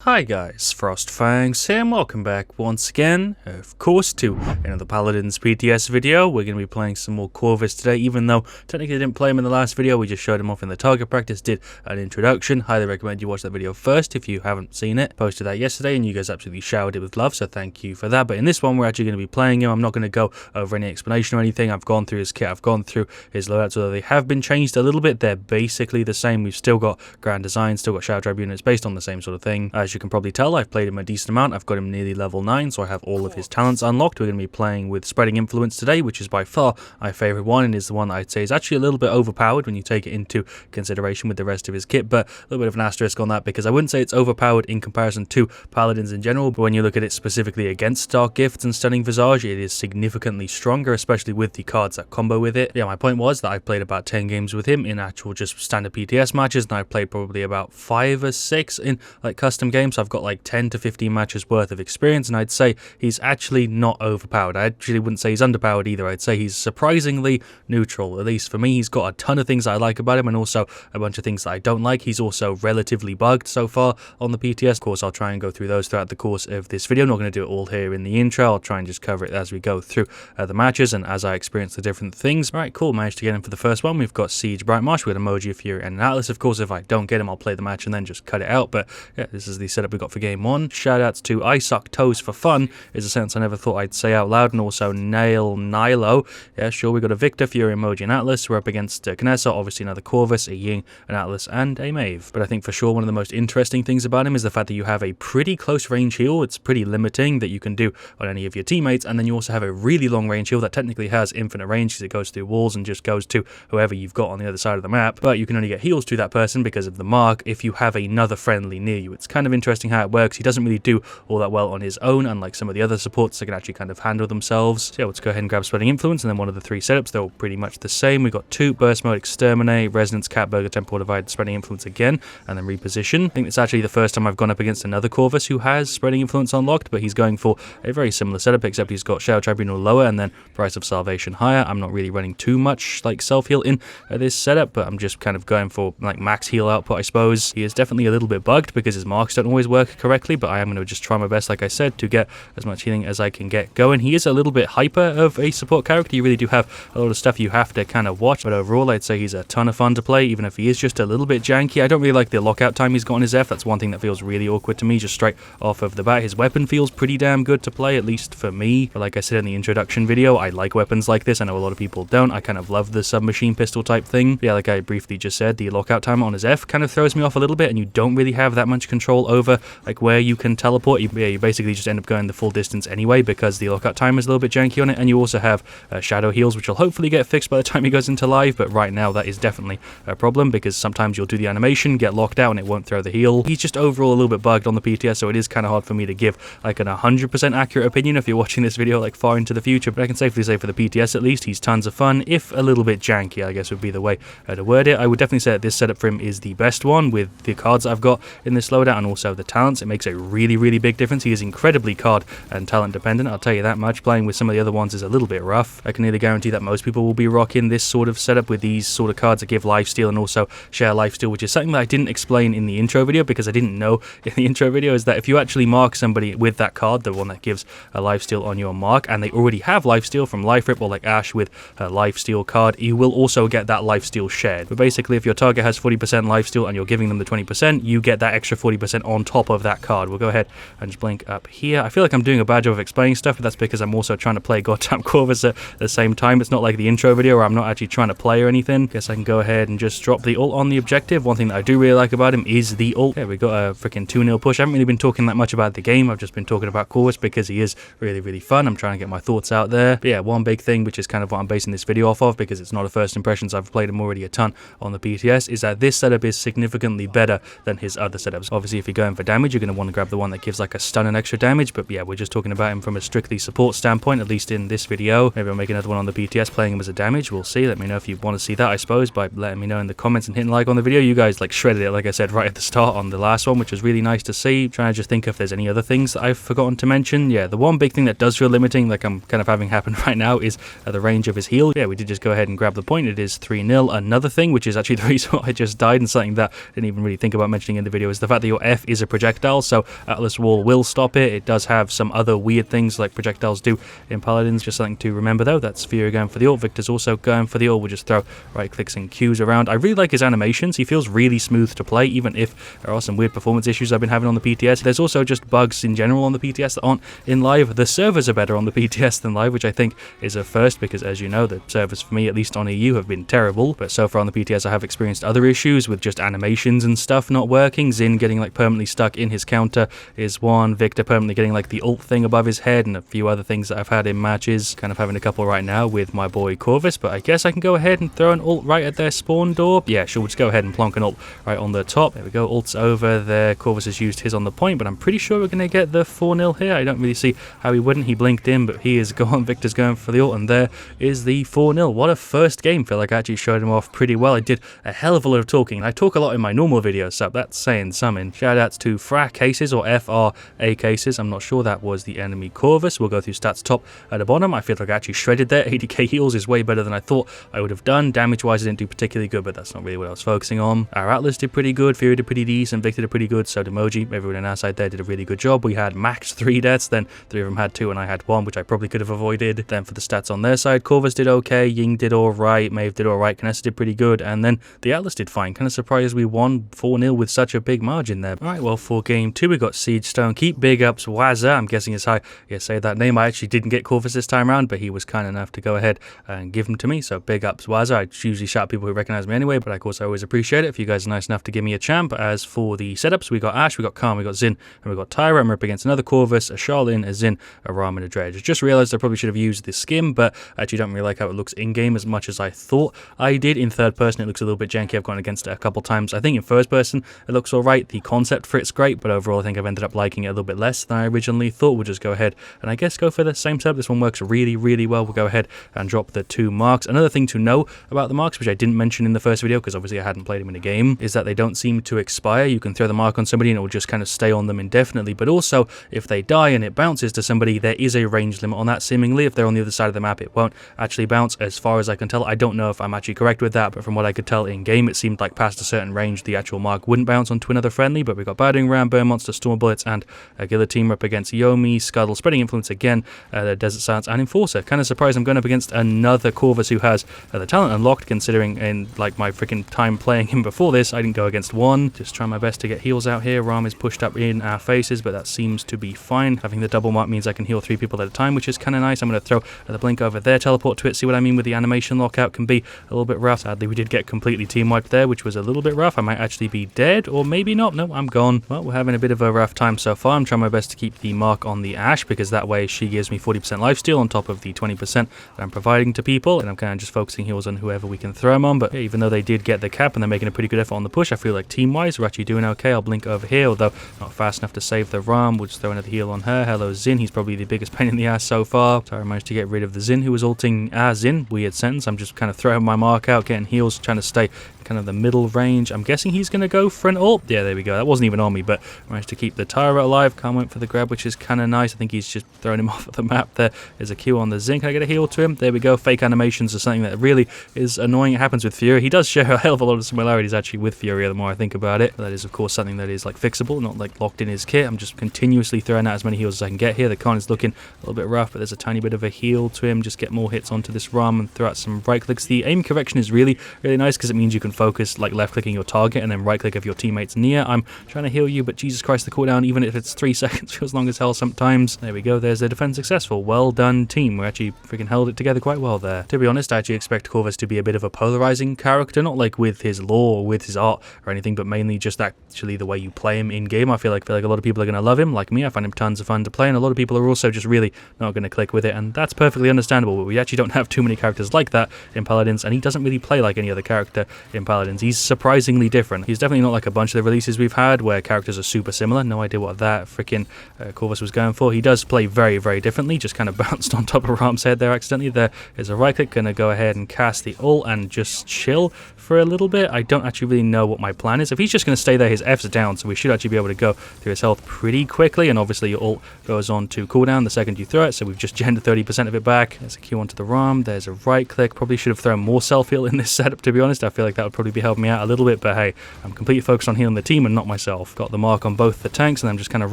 Hi guys, FrostFangs here and welcome back once again, of course, to another Paladins PTS video. We're going to be playing some more Corvus today, even though technically I didn't play him in the last video. We just showed him off in the target practice, did an introduction. Highly recommend you watch that video first if you haven't seen it. Posted that yesterday and you guys absolutely showered it with love, so thank you for that. But in this one, we're actually going to be playing him. I'm not going to go over any explanation or anything. I've gone through his kit, I've gone through his loadouts, although they have been changed a little bit. They're basically the same. We've still got Grand Design, still got Shadow Tribune. It's based on the same sort of thing. As you can probably tell, I've played him a decent amount. I've got him nearly level 9, so I have all of his talents unlocked. We're going to be playing with Spreading Influence today, which is by far my favourite one, and is the one that I'd say is actually a little bit overpowered when you take it into consideration with the rest of his kit, but a little bit of an asterisk on that because I wouldn't say it's overpowered in comparison to Paladins in general, but when you look at it specifically against Dark Gifts and Stunning Visage, it is significantly stronger, especially with the cards that combo with it. Yeah, my point was that I've played about 10 games with him in actual just standard PTS matches, and I've played probably about 5 or 6 in like custom games, so I've got like 10 to 15 matches worth of experience, and I'd say he's actually not overpowered. I actually wouldn't say he's underpowered either. I'd say he's surprisingly neutral. At least for me, he's got a ton of things that I like about him and also a bunch of things that I don't like. He's also relatively bugged so far on the PTS. Of course, I'll try and go through those throughout the course of this video. I'm not going to do it all here in the intro. I'll try and just cover it as we go through the matches and as I experience the different things. Alright, cool. Managed to get him for the first one. We've got Siege Brightmarsh with Emoji of Fury and an Atlas. Of course, if I don't get him, I'll play the match and then just cut it out. But yeah, this is the setup we got for game 1. Shoutouts to I Suck Toes for Fun is a sentence I never thought I'd say out loud, and also Nail Nilo. Yeah, sure, we got a Victor, Fury, Emoji, and Atlas. We're up against Knessa, obviously another Corvus, a Ying, an Atlas, and a Maeve. But I think for sure one of the most interesting things about him is the fact that you have a pretty close range heal. It's pretty limiting that you can do on any of your teammates, and then you also have a really long range heal that technically has infinite range because it goes through walls and just goes to whoever you've got on the other side of the map. But you can only get heals to that person because of the mark if you have another friendly near you. It's kind of interesting how it works. He doesn't really do all that well on his own, unlike some of the other supports that can actually kind of handle themselves. So yeah, let's go ahead and grab Spreading Influence and then one of the 3 setups. They're all pretty much the same. We've got 2 Burst Mode, Exterminate, Resonance, Catburger, Temporal Divide, Spreading Influence again, and then Reposition. I think it's actually the first time I've gone up against another Corvus who has Spreading Influence unlocked, but he's going for a very similar setup, except he's got Shadow Tribunal lower and then Price of Salvation higher. I'm not really running too much like self-heal in this setup, but I'm just kind of going for like max heal output, I suppose. He is definitely a little bit bugged because his marks don't always work correctly, but I am going to just try my best, like I said, to get as much healing as I can get going. He is a little bit hyper of a support character. You really do have a lot of stuff you have to kind of watch, but overall I'd say he's a ton of fun to play, even if he is just a little bit janky. I don't really like the lockout time he's got on his F. That's one thing that feels really awkward to me just straight off of the bat. His weapon feels pretty damn good to play, at least for me. But like I said in the introduction video, I like weapons like this. I know a lot of people don't. I kind of love the submachine pistol type thing. But yeah, like I briefly just said, the lockout time on his F kind of throws me off a little bit, and you don't really have that much control over like where you can teleport. You basically just end up going the full distance anyway because the lockout time is a little bit janky on it, and you also have shadow heals, which will hopefully get fixed by the time he goes into live, but right now that is definitely a problem because sometimes you'll do the animation, get locked out, and it won't throw the heal. He's just overall a little bit bugged on the PTS, so it is kind of hard for me to give like an 100% accurate opinion if you're watching this video like far into the future, but I can safely say for the PTS at least, he's tons of fun, if a little bit janky, I guess would be the way to word it. I would definitely say that this setup for him is the best one with the cards I've got in this loadout and also the talents. It makes a really, really big difference. He is incredibly card and talent dependent, I'll tell you that much. Playing with some of the other ones is a little bit rough. I can nearly guarantee that most people will be rocking this sort of setup with these sort of cards that give lifesteal and also share lifesteal, which is something that I didn't explain in the intro video because I didn't know in the intro video, is that if you actually mark somebody with that card, the one that gives a lifesteal on your mark, and they already have lifesteal from Life Rip or like Ash with a lifesteal card, you will also get that lifesteal shared. But basically, if your target has 40% lifesteal and you're giving them the 20%, you get that extra 40% on top of that card. We'll go ahead and just blink up here. I feel like I'm doing a bad job of explaining stuff, but that's because I'm also trying to play goddamn Corvus at the same time. It's not like the intro video where I'm not actually trying to play or anything. Guess I can go ahead and just drop the ult on the objective. One thing that I do really like about him is the ult. Yeah, we got a freaking 2-0 push. I haven't really been talking that much about the game. I've just been talking about Corvus because he is really, really fun. I'm trying to get my thoughts out there. But yeah, one big thing, which is kind of what I'm basing this video off of because it's not a first impressions, I've played him already a ton on the PTS, is that this setup is significantly better than his other setups. Obviously, if you're going for damage, you're going to want to grab the one that gives like a stun and extra damage, but yeah, we're just talking about him from a strictly support standpoint, at least in this video. Maybe I'll make another one on the PTS playing him as a damage. We'll see. Let me know if you want to see that, I suppose, by letting me know in the comments and hitting like on the video. You guys like shredded it, like I said, right at the start on the last one, which was really nice to see. Trying to just think if there's any other things that I've forgotten to mention. Yeah, the one big thing that does feel limiting, like I'm kind of having happen right now, is the range of his heal. Yeah, we did just go ahead and grab the point. It is 3-0. Another thing, which is actually the reason why I just died and something that I didn't even really think about mentioning in the video, is the fact that your F is a projectile, so Atlas Wall will stop it. It does have some other weird things like projectiles do in Paladins. Just something to remember though. That's Fury going for the ult. Victor's also going for the ult. We'll just throw right clicks and Qs around. I really like his animations. He feels really smooth to play, even if there are some weird performance issues I've been having on the PTS. There's also just bugs in general on the PTS that aren't in live. The servers are better on the PTS than live, which I think is a first, because as you know, the servers for me, at least on EU, have been terrible. But so far on the PTS, I have experienced other issues with just animations and stuff not working. Xin getting like permanently stuck in his counter is one. Victor permanently getting like the ult thing above his head, and a few other things that I've had in matches. Kind of having a couple right now with my boy Corvus, but I guess I can go ahead and throw an ult right at their spawn door. Yeah, sure, we'll just go ahead and plonk an ult right on the top. There we go, ult's over there. Corvus has used his on the point, but I'm pretty sure we're going to get the 4-0 here. I don't really see how he wouldn't. He blinked in, but he is gone. Victor's going for the ult, and there is the 4-0. What a first game. Feel like I actually showed him off pretty well. I did a hell of a lot of talking. I talk a lot in my normal videos, so that's saying something. Shoutouts to FRA cases, or FRA cases. I'm not sure. That was the enemy Corvus. We'll go through stats top at the bottom. I feel like I actually shredded there. 80k heals is way better than I thought I would have done. Damage-wise, I didn't do particularly good, but that's not really what I was focusing on. Our Atlas did pretty good. Fury did pretty decent. Victor did pretty good. So did Moji. Everyone on our side there did a really good job. We had max 3 deaths, then 3 of them had 2, and I had 1, which I probably could have avoided. Then for the stats on their side, Corvus did okay. Ying did alright. Maeve did alright. Canessa did pretty good. And then the Atlas did fine. Kind of surprised we won 4-0 with such a big margin there. Alright, well, for game 2, we got Siege Stone Keep. Big ups Wazza. I'm guessing it's how you say that name. I actually didn't get Corvus this time around, but he was kind enough to go ahead and give him to me. So big ups Wazza. I usually shout people who recognize me anyway, but of course I always appreciate it if you guys are nice enough to give me a champ. As for the setups, we got Ashe, we got Khan, we got Xin, and we got Tyra. I'm up against another Corvus, a Charlene, a Xin, a Ram, and a Dredge. I just realized I probably should have used the skin, but I actually don't really like how it looks in-game as much as I thought I did. In third person, it looks a little bit janky. I've gone against it a couple times. I think in first person, it looks alright. The concept for it's great, but overall I think I've ended up liking it a little bit less than I originally thought. We'll just go ahead and I guess go for the same setup. This one works really, really well. We'll go ahead and drop the 2 marks. Another thing to know about the marks, which I didn't mention in the first video because obviously I hadn't played them in a game, is that they don't seem to expire. You can throw the mark on somebody and it will just kind of stay on them indefinitely, but also if they die and it bounces to somebody, there is a range limit on that. Seemingly, if they're on the other side of the map, it won't actually bounce as far as I can tell. I don't know if I'm actually correct with that, but from what I could tell in game, it seemed like past a certain range the actual mark wouldn't bounce onto another friendly. But we got Battering Ram, Burn Monster, Storm Bullets, and a Guillotine up against Yomi, Scuttle, Spreading Influence again, Desert Silence, and Enforcer. Kind of surprised I'm going up against another Corvus who has the talent unlocked, considering in like my freaking time playing him before this, I didn't go against one. Just trying my best to get heals out here. Ram is pushed up in our faces, but that seems to be fine. Having the double mark means I can heal 3 people at a time, which is kind of nice. I'm going to throw the blink over there, teleport to it. See what I mean with the animation lockout can be a little bit rough. Sadly, we did get completely team wiped there, which was a little bit rough. I might actually be dead, or maybe not. No, I'm gone. Well, we're having a bit of a rough time so far. I'm trying my best to keep the mark on the Ashe, because that way she gives me 40% lifesteal on top of the 20% that I'm providing to people, and I'm kind of just focusing heals on whoever we can throw them on. But yeah, even though they did get the cap and they're making a pretty good effort on the push, I feel like team-wise we're actually doing okay. I'll blink over here, although not fast enough to save the Ram. We'll just throw another heal on her. Hello Xin, he's probably the biggest pain in the ass so far. So I managed to get rid of the Xin who was ulting Xin. Weird sentence. I'm just kind of throwing my mark out, getting heals, trying to stay kind of the middle range. I'm guessing he's going to go for an ult. Yeah, there we go. That wasn't even on me, but I managed to keep the Tyra alive. Khan went for the grab, which is kind of nice. I think he's just throwing him off of the map there. There's a Q on the Zinc. Can I get a heal to him? There we go. Fake animations are something that really is annoying. It happens with Fury. He does share a hell of a lot of similarities actually with Fury the more I think about it. But that is of course something that is like fixable, not like locked in his kit. I'm just continuously throwing out as many heals as I can get here. The Khan is looking a little bit rough, but there's a tiny bit of a heal to him. Just get more hits onto this Ram and throw out some right clicks. The aim correction is really, really nice because it means you can focus like left clicking your target and then right click if your teammate's near. I'm trying to heal you, but Jesus Christ, the cooldown, even if it's 3 seconds, feels long as hell sometimes. There we go. There's the defense successful. Well done, team. We actually freaking held it together quite well there. To be honest, I actually expect Corvus to be a bit of a polarizing character, not like with his lore or with his art or anything, but mainly just actually the way you play him in game. I feel like a lot of people are going to love him. Like me, I find him tons of fun to play, and a lot of people are also just really not going to click with it, and that's perfectly understandable. But we actually don't have too many characters like that in Paladins, and he doesn't really play like any other character in Paladins. He's surprisingly different. He's definitely not like a bunch of the releases we've had where characters are super similar. No idea what that freaking Corvus was going for. He does play very, very differently. Just kind of bounced on top of Ram's head there accidentally. There is a right click. Gonna go ahead and cast the ult and just chill for a little bit. I don't actually really know what my plan is. If he's just going to stay there, his F's are down, so we should actually be able to go through his health pretty quickly, and obviously your ult goes on to cooldown the second you throw it, so we've just gendered 30% of it back. There's a Q onto the Ram. There's a right click. Probably should have thrown more self-heal in this setup, to be honest. I feel like that would probably be helping me out a little bit, but hey, I'm completely focused on healing the team and not myself. health. Got the mark on both the tanks, and I'm just kind of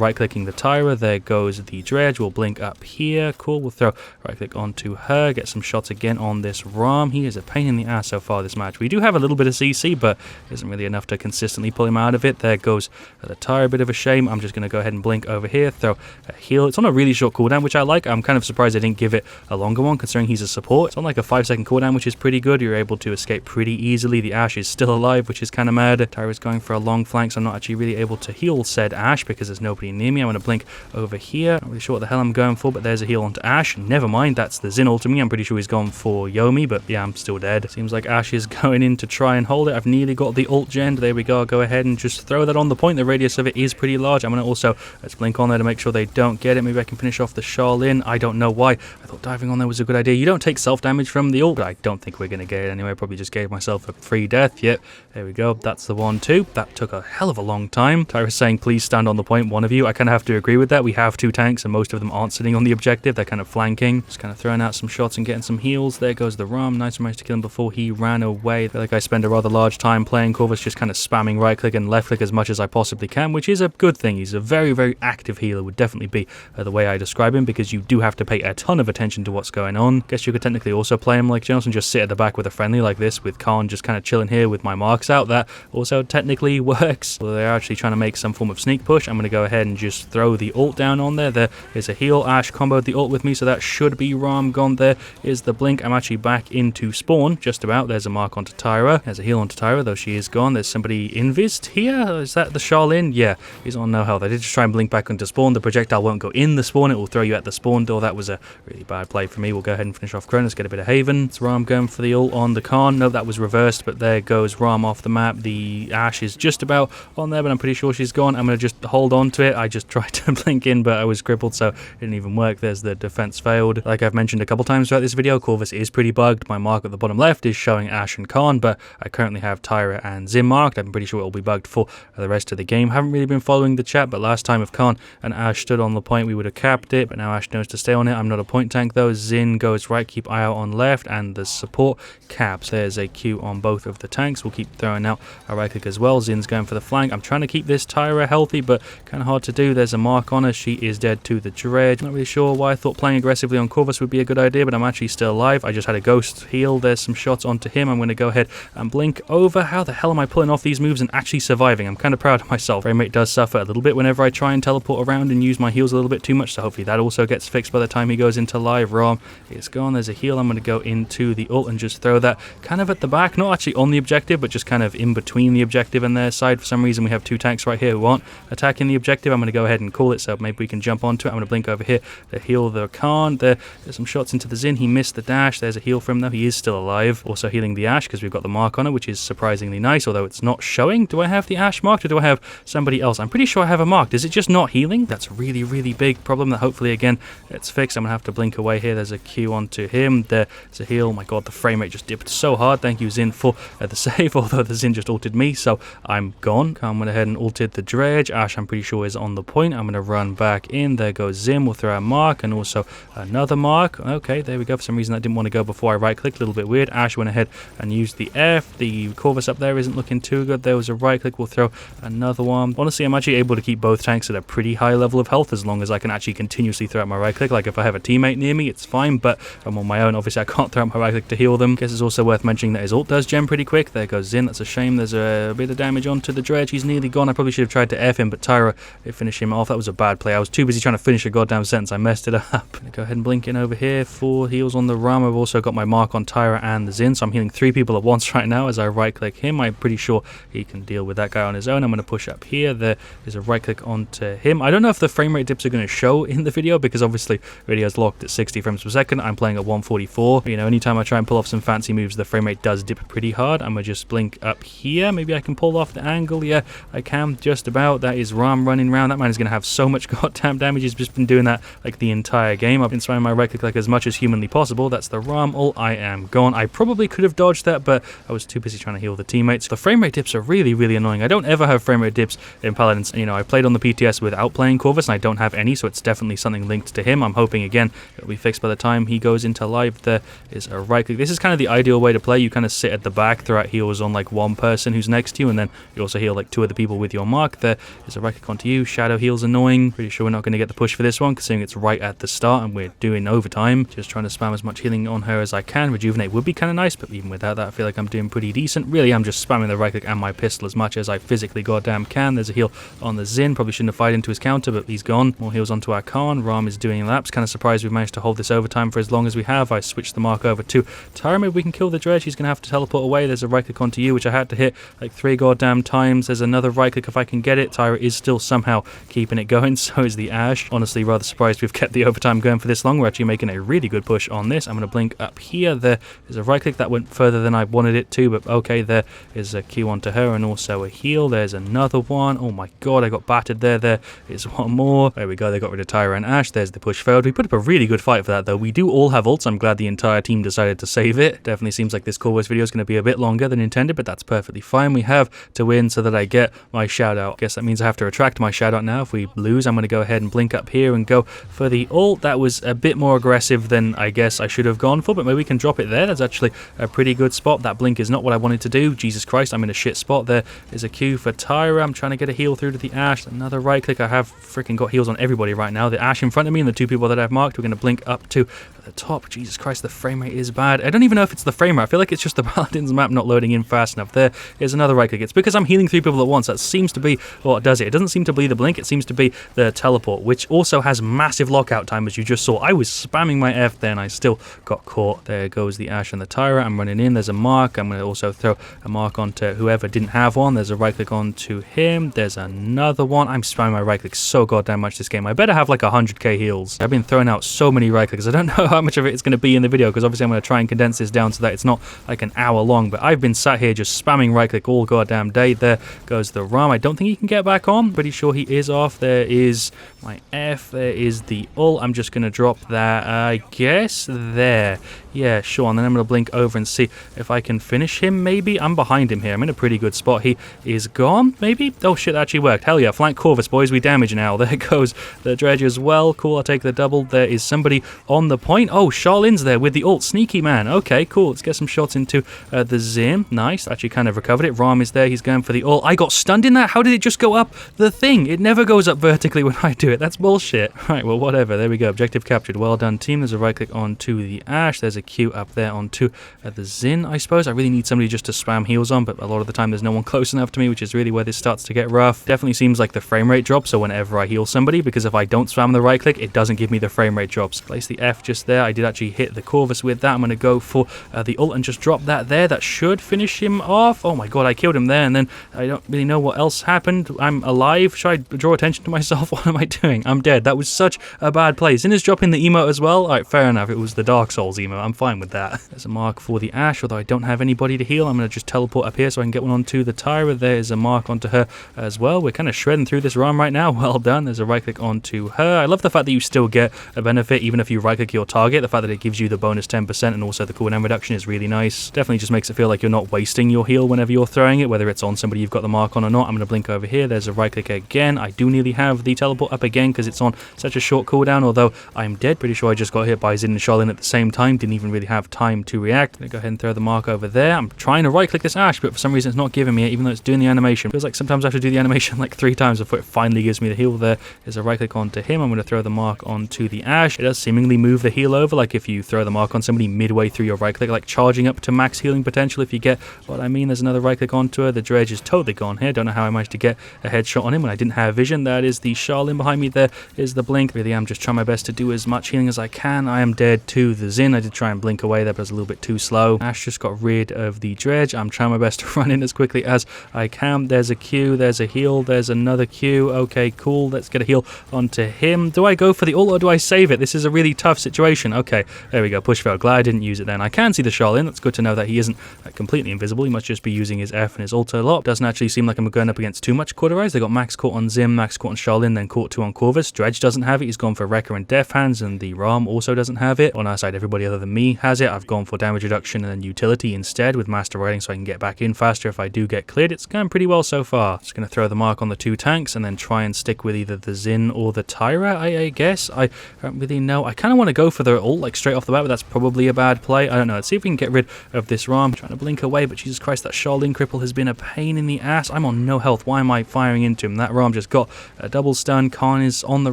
right-clicking the Tyra. There goes the dredge. We'll blink up here. Cool. We'll throw right-click onto her. Get some shots again on this Rom. He is a pain in the ass so far this match. We do have a little bit of CC, but isn't really enough to consistently pull him out of it. There goes the Tyra. A bit of a shame. I'm just going to go ahead and blink over here. Throw a heal. It's on a really short cooldown, which I like. I'm kind of surprised I didn't give it a longer one, considering he's a support. It's on like a 5-second cooldown, which is pretty good. You're able to escape pretty easily. The Ashe is still alive, which is kind of mad. Tyra's going for a long flank, so I'm not actually really able to heal said Ashe because there's nobody near me. I'm going to blink over here. Not really sure what the hell I'm going for, but there's a heal onto Ashe. Never mind, that's the Xin ult to me. I'm pretty sure he's gone for Yomi, but yeah, I'm still dead. Seems like Ashe is going in to try and hold it. I've nearly got the ult gen. There we go. I'll go ahead and just throw that on the point. The radius of it is pretty large. I'm going to also, let's blink on there to make sure they don't get it. Maybe I can finish off the Charlene. I don't know why. I thought diving on there was a good idea. You don't take self-damage from the ult, but I don't think we're going to get it anyway. I probably just gave myself a free death. Yep, there we go. That's the 1-2. That took a hell of a long time. Tyra's saying, please stand on the point, one of you. I kind of have to agree with that. We have 2 tanks, and most of them aren't sitting on the objective. They're kind of flanking. Just kind of throwing out some shots and getting some heals. There goes the Rom. Nice managed to kill him before he ran away. I feel like I spend a rather large time playing Corvus, just kind of spamming right-click and left-click as much as I possibly can, which is a good thing. He's a very, very active healer, would definitely be the way I describe him, because you do have to pay a ton of attention to what's going on. Guess you could technically also play him like Jones and just sit at the back with a friendly like this, with Khan just kind of chilling here with my marks out. That also technically works. Well, they're actually trying to make some form of sneak push. I'm going to go ahead and just throw the ult down on there. There is a heal. Ashe comboed the ult with me, so that should be Rom gone. There is the blink. I'm actually back into spawn, just about. There's a mark onto Tyra. There's a heal onto Tyra, though she is gone. There's somebody invised here. Is that the Charlene? Yeah, he's on no health. I did just try and blink back into spawn. The projectile won't go in the spawn. It will throw you at the spawn door. That was a really bad play for me. We'll go ahead and finish off Cronus, get a bit of Haven. It's Rom going for the ult on the Khan. No, that was reversed, but there goes Rom off the map. The Ashe is just about on there, but I'm pretty sure she's gone. I'm going to just hold on to it. I just tried to blink in, but I was crippled, so it didn't even work. There's the defense failed. Like I've mentioned a couple times throughout this video, Corvus is pretty bugged. My mark at the bottom left is showing Ashe and Khan, but I currently have Tyra and Zim marked. I'm pretty sure it will be bugged for the rest of the game. Haven't really been following the chat, but last time if Khan and Ashe stood on the point, we would have capped it, but now Ashe knows to stay on it. I'm not a point tank though. Xin goes right, keep eye out on left, and the support caps. There's a Q on both of the tanks. We'll keep throwing out a right click as well. Zin's going for the flank. I'm trying to keep this Tyra healthy, but kind of hard to do. There's a mark on her. She is dead to the dredge. Not really sure why I thought playing aggressively on Corvus would be a good idea, but I'm actually still alive. I just had a ghost heal. There's some shots onto him. I'm going to go ahead and blink over. How the hell am I pulling off these moves and actually surviving? I'm kind of proud of myself. Frame rate does suffer a little bit whenever I try and teleport around and use my heals a little bit too much, so hopefully that also gets fixed by the time he goes into live. Rom is gone. There's a heal. I'm going to go into the ult and just throw that kind of at the back, not actually on the objective, but just kind of in between the objective and their side. For some reason we have 2 tanks right here who aren't attacking the objective. I'm going to go ahead and call it, so maybe we can jump onto it. I'm going to blink over here to heal the Khan. There's some shots into the Xin. He missed the dash. There's a heal from him though. He is still alive. Also healing the Ashe because we've got the mark on her, which is surprisingly nice, although it's not showing. Do I have the Ashe marked or do I have somebody else? I'm pretty sure I have a marked. Is it just not healing? That's a really, really big problem that hopefully again it's fixed. I'm going to have to blink away here. There's a Q onto him. There's a heal. My god, the frame rate just dipped so hard. Thank you, Xin, for the save, although the Xin just ulted me, so I'm gone. Khan went ahead and ulted the dredge. Ashe, I'm pretty sure, is on the point. I'm going to run back in. There goes Zim. We'll throw a mark and also another mark. Okay, there we go. For some reason, I didn't want to go before I right-clicked. A little bit weird. Ashe went ahead and used the F. The Corvus up there isn't looking too good. There was a right-click. We'll throw another one. Honestly, I'm actually able to keep both tanks at a pretty high level of health as long as I can actually continuously throw out my right-click. Like, if I have a teammate near me, it's fine, but if I'm on my own, obviously, I can't throw out my right-click to heal them. Guess it's also worth mentioning that his ult does gem pretty quick. There goes Xin. That's a shame. There's a bit of damage onto the dredge. He's nearly gone. I probably should have tried to F him, but Tyra did finish him off. That was a bad play. I was too busy trying to finish a goddamn sentence. I messed it up. Gonna go ahead and blink in over here. 4 heals on the Ram. I've also got my mark on Tyra and the Xin, so I'm healing 3 people at once right now as I right-click him. I'm pretty sure he can deal with that guy on his own. I'm going to push up here. There is a right-click onto him. I don't know if the frame rate dips are going to show in the video because obviously video is locked at 60 frames per second. I'm playing at 144. You know, anytime I try and pull off some fancy moves, the frame rate does dip pretty hard. I'm going to just blink up here. Maybe I can pull off the angle. Yeah, I can just about. That is Ram running around. That man is going to have so much goddamn damage. He's just been doing that like the entire game. I've been spamming my right-click like as much as humanly possible. That's the Ram ult. I am gone. I probably could have dodged that, but I was too busy trying to heal the teammates. The frame rate dips are really, really annoying. I don't ever have frame rate dips in Paladins. You know, I played on the PTS without playing Corvus, and I don't have any, so it's definitely something linked to him. I'm hoping, again, it'll be fixed by the time he goes into live. There is a right-click. This is kind of the ideal way to play. You kind of sit at the back, throw out heals on like one person who's next to you, and then you also heal like 2 other people level with your mark. There is a right click onto you. Shadow heal's annoying. Pretty sure we're not going to get the push for this one, considering it's right at the start and we're doing overtime. Just trying to spam as much healing on her as I can. Rejuvenate would be kind of nice, but even without that, I feel like I'm doing pretty decent. Really, I'm just spamming the right click and my pistol as much as I physically goddamn can. There's a heal on the Zin. Probably shouldn't have fired into his counter, but he's gone. More heals onto our Khan. Ram is doing laps. Kind of surprised we've managed to hold this overtime for as long as we have. I switched the mark over to Tyra. Maybe we can kill the Dredge. He's going to have to teleport away. There's a right click onto you, which I had to hit like 3 goddamn times. There's another right click if I can get it. Tyra is still somehow keeping it going. So is the Ash. Honestly, rather surprised we've kept the overtime going for this long. We're actually making a really good push on this. I'm going to blink up here. There is a right click that went further than I wanted it to, but okay, there is a Q onto her and also a heal. There's another one. Oh my god, I got battered there. There is one more. There we go. They got rid of Tyra and Ash. There's the push failed. We put up a really good fight for that, though. We do all have ults. I'm glad the entire team decided to save it. Definitely seems like this Corvus video is going to be a bit longer than intended, but that's perfectly fine. We have to win so that I get my shout out. Guess that means I have to retract my shout out now. If we lose, I'm going to go ahead and blink up here and go for the ult. That was a bit more aggressive than I guess I should have gone for, but maybe we can drop it there. That's actually a pretty good spot. That blink is not what I wanted to do. Jesus Christ, I'm in a shit spot. There is a Q for Tyra. I'm trying to get a heal through to the Ash. Another right click. I have freaking got heals on everybody right now. The Ash in front of me and the 2 people that I've marked. We're going to blink up to the top. Jesus Christ, the frame rate is bad. I don't even know if it's the frame rate. I feel like it's just the Paladins map not loading in fast enough. There is another right click. It's because I'm healing 3 people at once. That seems to be what does it. It doesn't seem to be the blink. It seems to be the teleport, which also has massive lockout time, as you just saw. I was spamming my F there and I still got caught. There goes the Ash and the Tyra. I'm running in. There's a mark. I'm going to also throw a mark onto whoever didn't have one. There's a right click onto him. There's another one. I'm spamming my right click so goddamn much this game. I better have like 100k heals. I've been throwing out so many right clicks. I don't know how much of it is going to be in the video, because obviously I'm going to try and condense this down so that it's not like an hour long, but I've been sat here just spamming right click all goddamn day. There goes the Ram. I don't think he can get back on. Pretty sure he is off. There is my F. There is the ult. I'm just going to drop that, I guess. There. Yeah, sure. And then I'm going to blink over and see if I can finish him, maybe. I'm behind him here. I'm in a pretty good spot. He is gone, maybe? Oh, shit, that actually worked. Hell yeah. Flank Corvus, boys. We damage now. There goes the Dredge as well. Cool, I'll take the double. There is somebody on the point. Oh, Charlene's there with the ult. Sneaky man. Okay, cool. Let's get some shots into the Zim. Nice. Actually kind of recovered it. Ram is there. He's going for the ult. I got stunned in that. How did it just go up the thing? It never goes up vertically when I do it. That's bullshit. Right, well, whatever. There we go. Objective captured. Well done, team. There's a right click onto the Ash. There's a Q up there onto the Zin, I suppose. I really need somebody just to spam heals on, but a lot of the time there's no one close enough to me, which is really where this starts to get rough. Definitely seems like the frame rate drops, so whenever I heal somebody, because if I don't spam the right click, it doesn't give me the frame rate drops. Place the F just there. I did actually hit the Corvus with that. I'm going to go for the ult and just drop that there. That should finish him off. Oh my god, I killed him there, and then I don't really know what else happened. I'm alive. Should I draw attention to myself? What am I doing? I'm dead. That was such a bad play. Zin is dropping the emote as well. Alright, fair enough. It was the Dark Souls emote. I'm fine with that. There's a mark for the Ash, although I don't have anybody to heal. I'm going to just teleport up here so I can get one onto the Tyra. There is a mark onto her as well. We're kind of shredding through this run right now. Well done. There's a right click onto her. I love the fact that you still get a benefit even if you right click your target. The fact that it gives you the bonus 10% and also the cooldown reduction is really nice. Definitely just makes it feel like you're not wasting your heal whenever you're throwing it, whether it's on somebody you've got the mark on or not. I'm going to blink over here. There's a right click again. I do nearly have the teleport up again because it's on such a short cooldown, although I'm dead. Pretty sure I just got hit by Zin and Charlene at the same time. Didn't even really have time to react. I'm going to go ahead and throw the mark over there. I'm trying to right click this Ash, but for some reason it's not giving me it, even though it's doing the animation. Feels like sometimes I have to do the animation like 3 times before it finally gives me the heal. There is a right click onto him. I'm going to throw the mark onto the Ash. It does seemingly move the heal over, like if you throw the mark on somebody midway through your right click, like charging up to max healing potential, if you get what I mean. There's another right click onto her. The Dredge is totally gone here. Don't know how I managed to get a headshot on him when I didn't have vision. That is the Charlene behind me. There is the blink. Really, I'm just trying my best to do as much healing as I can. I am dead to the Zin. I did try and blink away there, but I was a little bit too slow. Ash just got rid of the Dredge. I'm trying my best to run in as quickly as I can. There's a Q. There's a heal. There's another Q. Okay, cool. Let's get a heal onto him. Do I go for the ult or do I save it? This is a really tough situation. Okay, there we go. Push failed. Glad I didn't use it then. I can see the Charlene. That's good to know that he isn't completely invisible. He must just be using his F and his ult a lot. Doesn't actually seem like I'm going up against too much Hi-Rez. They got max caught on Zim, max caught on Charlene, then caught 2 on Corvus. Dredge doesn't have it. He's gone for Wrecker and Death Hands, and the Ram also doesn't have it. On our side, everybody other than me has it. I've gone for damage reduction and then utility instead with Master Riding so I can get back in faster if I do get cleared. It's going pretty well so far. Just going to throw the mark on the 2 tanks and then try and stick with either the Zin or the Tyra, I guess. I don't really know. I kind of want to go for the ult like straight off the bat, but that's probably a bad play. I don't know. Let's see if we can get rid of this Ram. I'm trying to blink away, but Jesus Christ, that Charlene cripple has been a pain in the ass. I'm on no health. Why am I firing into him? That Ram just got a double stun. Khan is on the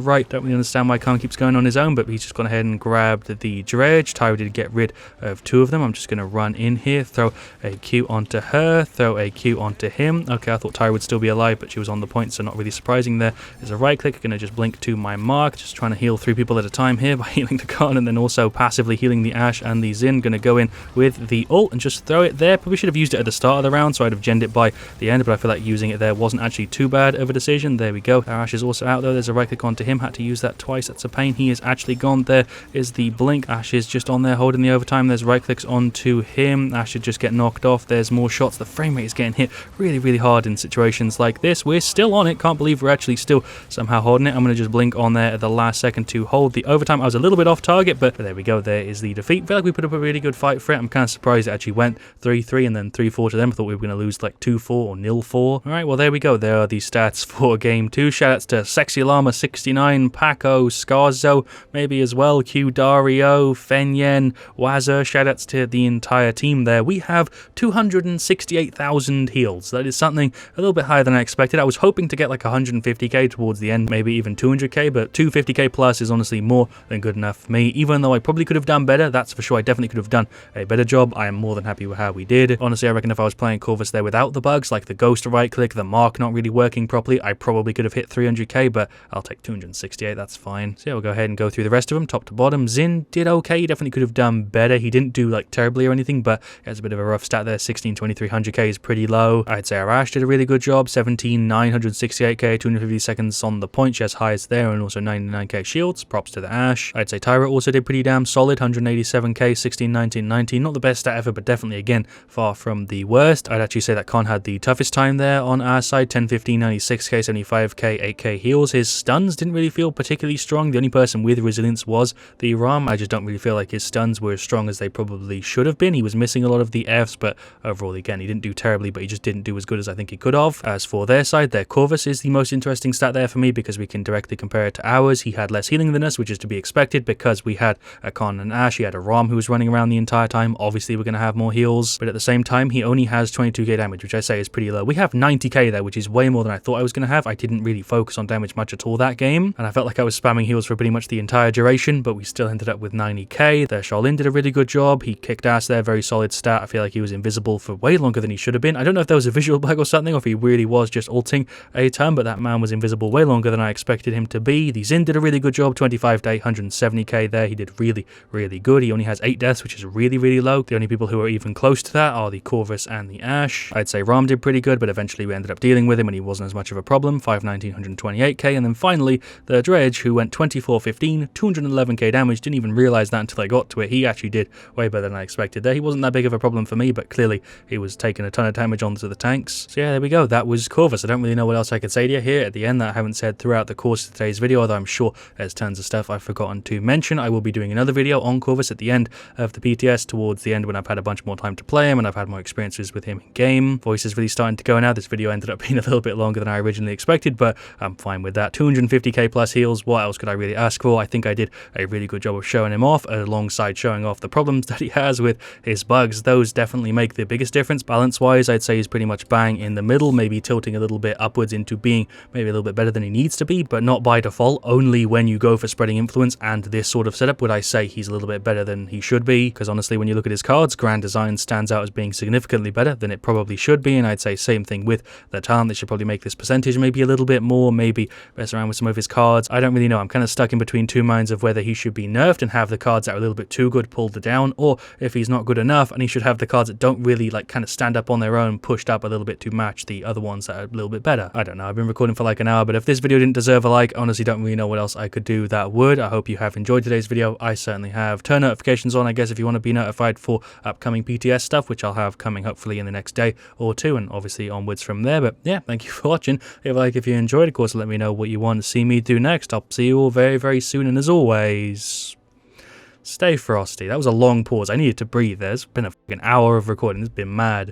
right. Don't really understand why Khan keeps going on his own, but he's just gone ahead and grabbed the dredge. Tyro did get rid of 2 of them. I'm just going to run in here, throw a Q onto her, throw a Q onto him. Okay, I thought Tyro would still be alive, but she was on the point, so not really surprising there. There's a right click. Going to just blink to my mark. Just trying to heal 3 people at a time here by healing the Khan and then also passively healing the Ashe and the Xin. Going to go in with the ult and just throw it there. Probably should have used it at the start of the round, so I'd have genned it by the end, but I feel like using it there wasn't actually too bad of a decision. There we go. Our Ashe is also out though. There's a right click onto him. Had to use that twice. That's a pain. He is actually gone. There is the blink. Ashe is just on there holding the overtime. There's right clicks onto him. Ashe should just get knocked off. There's more shots. The frame rate is getting hit really, really hard in situations like this. We're still on it. Can't believe we're actually still somehow holding it. I'm going to just blink on there at the last second to hold the overtime. I was a little bit off target, but there we go. There is the defeat. I feel like we put up a really good fight for it. I'm kind of surprised it actually went 3-3 and then 3-4 to them. I thought we were going to lose like 2-4 or 0-4. Alright, well there we go. There are the stats for game 2. Shoutouts to Sexy Llama 69, Paco, Scarzo, maybe as well, Q Dario, Fenyen, Wazza. Shoutouts to the entire team there. We have 268,000 heals. That is something a little bit higher than I expected. I was hoping to get like 150k towards the end, maybe even 200k, but 250k plus is honestly more than good enough for me. Even though I probably could have done better, that's for sure. I definitely could have done a better job. I am more than happy with how we did. Honestly, I reckon if I was playing Corvus there without the bugs, like the ghost right click, the mark not really working properly, I probably could have hit 300k, but I'll take 268, that's fine. So yeah, we'll go ahead and go through the rest of them, top to bottom. Xin did okay. He definitely could have done better. He didn't do like terribly or anything, but he has a bit of a rough stat there. 16, 23, 100k is pretty low. I'd say our Ashe did a really good job. 17, 968k, 250 seconds on the point. She has highest there, and also 99k shields. Props to the Ashe. I'd say Tyro also did pretty damn solid. 187k, 16, 19, 19. Not the best stat ever, but definitely, again, far from the worst. I'd actually say that Khan had the toughest time there on our side. 10, 15, 96k, 75k, 8k heals. His stuns didn't really feel particularly strong. The only person with resilience was the Ram. I just don't really feel like his stuns were as strong as they probably should have been. He was missing a lot of the Fs, but overall, again, he didn't do terribly, but he just didn't do as good as I think he could have. As for their side, their Corvus is the most interesting stat there for me because we can directly compare it to ours. He had less healing than us, which is to be expected because we had a Khan and Ashe. He had a Ram who was running around the entire time. Obviously, we're going to have more heals, but at the same time, he only has 22k damage, which I say is pretty low. We have 90k there, which is way more than I thought I was going to have. I didn't really focus on damage much at all that game, and I felt like I was spamming heals for pretty much the entire duration, but we still ended up with 90k. Their Shaolin did a really good job. He kicked ass there, very solid stat. I feel like he was invisible for way longer than he should have been. I don't know if there was a visual bug or something, or if he really was just ulting a ton, but that man was invisible way longer than I expected him to be. The Xin did a really good job, 25 to 870k there. He did really, really good. He only has 8 deaths, which is really, really low. The only people who are even close to that are the Corvus and the Ashe. I'd say Ram did pretty good, but eventually we ended up dealing with him and he wasn't as much of a problem. 519, 128k, and then finally the Dredge, who went 24, 15, 211k damage. Didn't even realize that until I got to it. He actually did way better than I expected there. He wasn't that big of a problem for me, but clearly he was taking a ton of damage onto the tanks. So yeah, there we go. That was Corvus. I don't really know what else I could say to you here at the end that I haven't said throughout the course of today's video, although I'm sure there's tons of stuff I've forgotten to mention. I will be doing another video on Corvus at the end of the PTS, towards the end when I've had a bunch more time to play him and I've had more experiences with him in game. Voice is really starting to go now. This video ended up being a little bit longer than I originally expected, but I'm fine with that. 250k plus heals. What else could I really ask for? I think I did a really good job of showing him off, alongside showing off the problems that he has with his bugs. Those definitely make the biggest difference. Balance wise, I'd say he's pretty much bang in the middle, maybe tilting a little bit upwards into being maybe a little bit better than he needs to be, but not by default. Only when you go for spreading influence and this sort of setup would I say he's a little bit better than he should be, because honestly when you look at his cards, Grand Design stands out as being significantly better than it probably should be, and I'd say same thing with the talent. They should probably make this percentage maybe a little bit more, maybe mess around with some of his cards. I don't really know. I'm kind of stuck in between two minds of whether he should be nerfed and have the cards that are a little bit too good pulled down, or if he's not good enough and he should have the cards that don't really like kind of stand up on their own pushed up a little bit to match the other ones that are a little bit better. I don't know. I've been recording for like an hour, but if this video didn't deserve a like, I honestly don't really know what else I could do that would. I hope you have enjoyed today's video. I certainly have. Turn notifications on, I guess, if you want to be notified for upcoming PTS stuff, which I'll have coming hopefully in the next day or two, and obviously onwards from there. But yeah, thank you for watching. If you enjoyed, of course, let me know what you want to see me do next. I'll see you all very, very soon, and as always, stay frosty. That was a long pause. I needed to breathe. There's been a fucking hour of recording. It's been mad.